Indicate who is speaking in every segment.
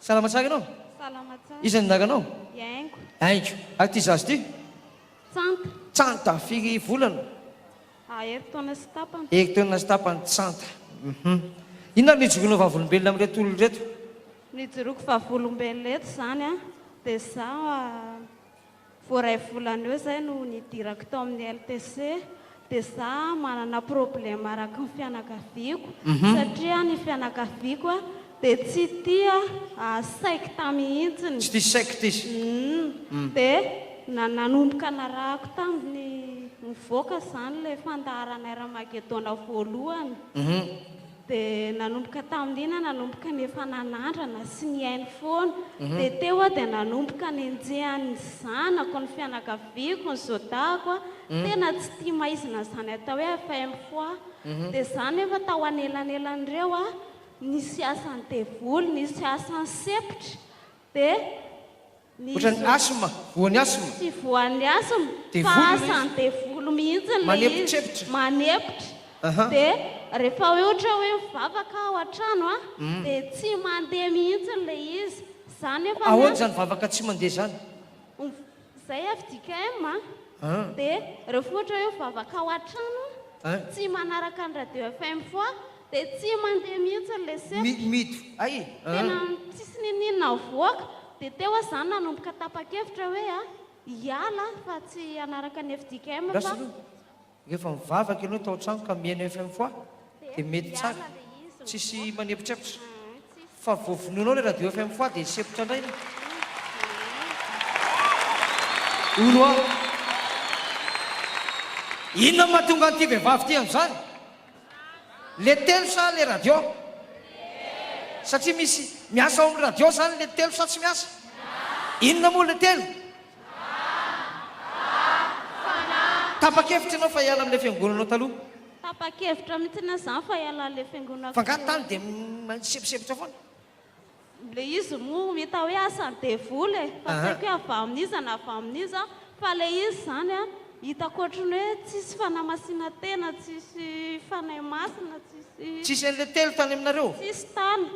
Speaker 1: Salamatsaka anao?
Speaker 2: Salamatsaka.
Speaker 1: Isan'ny naganao?
Speaker 2: Yaingo.
Speaker 1: Aiko. Ak ty zazy ty?
Speaker 2: Tsanta.
Speaker 1: Tsanta, firy volana?
Speaker 2: Herintaona sy tapany.
Speaker 1: Herintaona sy tapany tsanta. Inona ny jogonao vavolombelona amin'reto olona reto?
Speaker 2: Nijoroako vavolombelona eto zany a, dia za voaray volana eo zay no nidirako tao amin'ny LTC, dia za manana problème araka ny fianakaviako satria ny fianakaviako a dia tsy tia saikita mihitsiny.
Speaker 1: Tsy tia saikita izy.
Speaker 2: Dia nanomboka narahako tamin'ny mivoaka zany ilay fandaharanay Ramagedona voalohany. Dia nanomboka tamin'iny nanomboka ny efa nanandrana sy ny hainy foana. Dia teo dia nanomboka ny enjehan'ny zanako ny fianakaviako ny zodako tena tsy tia maizina zany atao hoe femme foi. Dia zany efa tao anelanelan'ireo nisy asan'ny devoly, nisy asan'ny sepitra. Dia
Speaker 1: ohatran'ny asma, voan'ny asma.
Speaker 2: Tsy voan'ny asma, fa asan'ny devoly mihitsy
Speaker 1: manepitra.
Speaker 2: Manepitra. Dia rehefa ohatra hoe mivavaka ao an-trano dia tsy mandeha mihitsy ilay izy. Zany efa
Speaker 1: ahoana zany vavaka tsy mandeha zany?
Speaker 2: Zay FDKM dia rehefa ohatra hoe mivavaka ao an-trano tsy manaraka ny radio FM fois dia tsy mandeha mihitsy ilay sepitra.
Speaker 1: Mito. Ay.
Speaker 2: Tena tsisy ninina avoaka. Dia teo zany nanomboka tapa-kevitra hoe hiala fa tsy hanaraka ny FDKM fa
Speaker 1: rehefa mivavaka ianao tao an-trano ka mihaino FM fois dia mety tsara, tsisy manepitrepitra. Fa voavonoanao ilay radio FM fois dia sepitra indray. Ono aho. Inona mahatonga an'ity vehivavy ty amin'izany? Le telo sa le radio? Satria misy miasa ao amin'ny radio zany le telo sa tsy miasa? Inona moa le telo? Tapa-kevitra ianao fa hiala amin'ilay fiangonanao taloha?
Speaker 2: Tapa-kevitra mihitsy na zany fa hiala amin'ilay fiangonana.
Speaker 1: Fa angaty tany dia misepitsepitra foana.
Speaker 2: Le izy moa mita hoe asan'ny devoly fa saiko hoe avy amin'iza na avy amin'iza fa le izy zany hitako ohatrany hoe tsisy fanamasina tena, tsisy fanahy masina,
Speaker 1: tsisy an'ilay telo tany aminareo?
Speaker 2: Tsisy tany.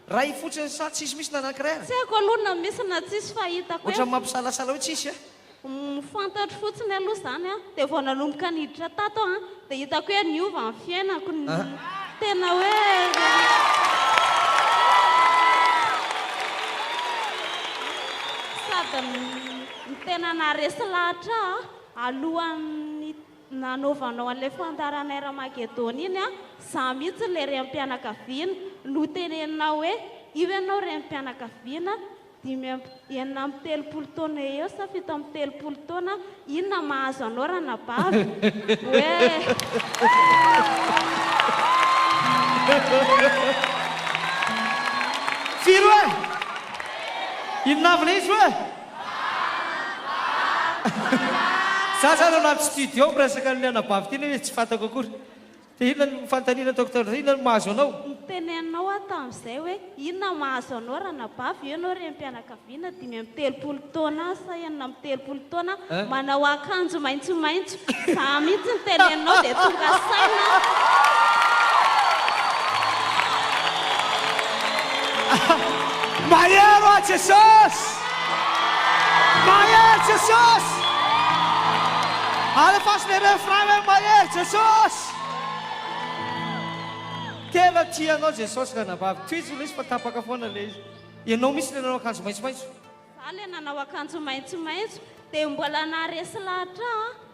Speaker 1: Raha fotsiny sa tsisy misy nanankiray?
Speaker 2: Tsy haiko aloha na misy na tsisy fa hitako hoe
Speaker 1: ohatrany mampisalasala hoe tsisy
Speaker 2: fantatro fotsiny aloha zany dia vao nanomboka niditra tato dia hitako hoe niova ny fiainako tena hoe sady ny tena naresy lahatra alohan'ny nanaovanao an'ilay fandaharanay Ramagedona iny za mihitsy ilay renim-pianakaviana no teneninao hoe io ianao renim-pianakaviana 5-telopolo taona eo sa 7-telopolo taona inona mahazo anao raha nabavy hoe
Speaker 1: firy hoe inona avy ilay izy hoe za zany ao anaty studio miresaka ny anabavy ty ny tsy fantako akory. Dia inona ny fantaniana dokotera, inona ny mahazo anao?
Speaker 2: Niteneninao tamin'izay hoe inona mahazo anao raha nabavy ianao renim-pianakaviana 5-telopolo taona sa 4-telopolo taona manao akanjo maitsomaitso. Za mihitsy niteneninao dia tonga saina.
Speaker 1: Mahery a Jesosy! Mahery Jesosy! Alefasy le refrain hoe mahery Jesosy! Tena tianao Jesosy raha nabavy. Toizy ilay izy fa tapaka foana ilay izy. Ianao misy le nanao akanjo maitsomaitso?
Speaker 2: Za le nanao akanjo maitsomaitso dia mbola naharesy lahatra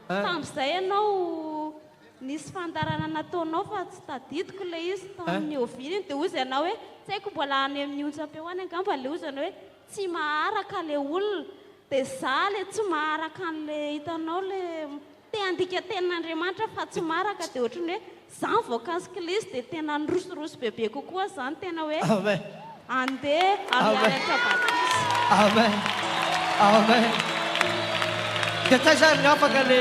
Speaker 2: tamin'izay ianao nisy fandarana nataonao fa tsy tadidiko ilay izy tamin'ny oviny dia ozy ianao hoe tsy haiko mbola any amin'ny onjam-peo any angamba le ozy ianao hoe tsy maharaka le olona dia za le tsy maharaka an'ilay hitanao le te andika tenan'Andriamanitra fa tsy maharaka dia ohatrany hoe zany voankazo Kristy dia tena nirosirosy bebe kokoa zany tena hoe andeha amiaratra batisa.
Speaker 1: Amen. Amen. Dia taizany ny afaka le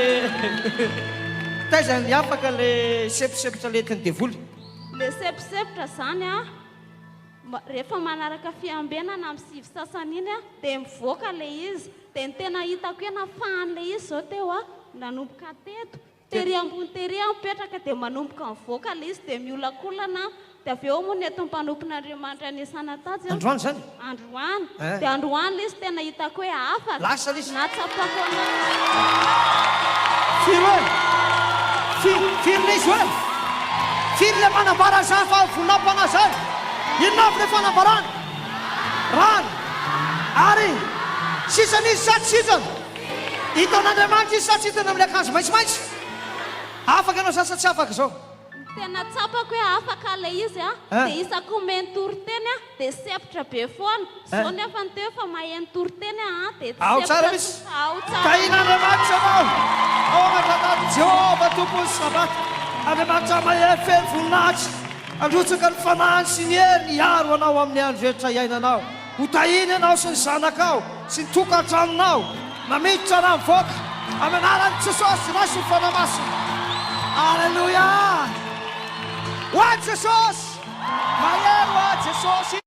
Speaker 1: taizany ny afaka le sepisepitra letiny devoly.
Speaker 2: Le sepisepitra zany rehefa manaraka fiambenana amin'ny sivy sasany iny dia mivoaka le izy dia ny tena hitako hoe nafahan'le izy zao teo nanomboka teto tery ambony tery mipetraka dia manomboka mivoaka le izy dia miolakolana dia avy eo moa ny eto mpanompon'Andriamanitra anisana tatsy
Speaker 1: androany zany
Speaker 2: androany
Speaker 1: Eh.
Speaker 2: dia androany izy tena hitako hoe afaka
Speaker 1: lasa izy
Speaker 2: natsapako ana
Speaker 1: firy hoe firy le izy hoe firy le manambara zany fa vonampana zany inona avy le fanambarana rano ary sisany izy sady sisany hitan'Andriamanitra izy sady sisany amin'ny akanjo maitsomaitso afaka ianao zasa tsy afaka zao
Speaker 2: tena tsapako hoe afaka le izy
Speaker 1: Eh.
Speaker 2: dia isako mentory teny dia sepitra be foana zao nefa ny teo efa mahay nitory teny dia
Speaker 1: Ao tsara misy.
Speaker 2: ao
Speaker 1: ka
Speaker 2: tsara
Speaker 1: in'Andriamanitra anao omatanany Jehova tompony sabata Andriamanitra mahay feno voninahitra androtsaka ny fanahiny sy ny hery ny aro anao amin'ny andro rehetra iainanao hotahiny ianao sy ny zanakao sy ny tokantranonao mamiditra na mivoaka amin'ny anaran'i Jesosy raisy ny fanamasina Alleluia ho a Jesosy mahery ho a Jesosy